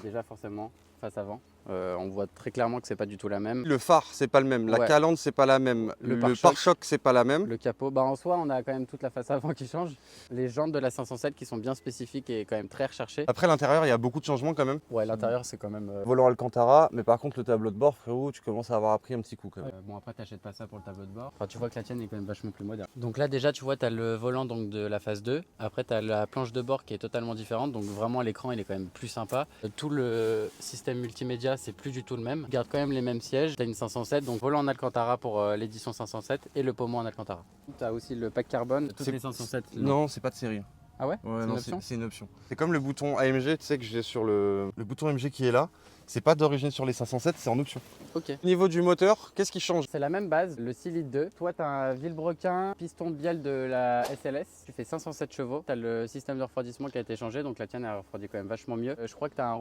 Déjà forcément, face avant. On voit très clairement que c'est pas du tout la même. Le phare, c'est pas le même. La Ouais. calandre, c'est pas la même. Le Le pare-choc. pare-choc, c'est pas la même. Le capot, en soi, on a quand même toute la face avant qui change. Les jantes de la 507 qui sont bien spécifiques et quand même très recherchées. Après, l'intérieur, il y a beaucoup de changements quand même. Ouais, l'intérieur, c'est quand même. Volant Alcantara, mais par contre, le tableau de bord, frérot, tu commences à avoir appris un petit coup quand même. Bon, après, t'achètes pas ça pour le tableau de bord. Enfin, tu vois que la tienne est quand même vachement plus moderne. Donc là, déjà, tu vois, t'as le volant donc, de la phase 2. Après, t'as la planche de bord qui est totalement différente. Donc vraiment, l'écran, il est quand même plus sympa. Tout le système multimédia, c'est plus du tout le même. Tu gardes quand même les mêmes sièges. T'as une 507, donc volant en Alcantara pour l'édition 507 et le pommeau en Alcantara. T'as aussi le pack carbone. Toutes les 507. Non, c'est pas de série. Ah ouais, Ouais, c'est non, une option. c'est une option. C'est comme le bouton AMG, tu sais que j'ai sur le bouton AMG qui est là. C'est pas d'origine sur les 507, c'est en option. Ok. Au niveau du moteur, qu'est-ce qui change? C'est la même base, le 6 litres 2. Toi, tu as un vilebrequin, piston de bielle de la SLS. Tu fais 507 chevaux. Tu as le système de refroidissement qui a été changé, donc la tienne elle refroidit quand même vachement mieux. Je crois que tu as un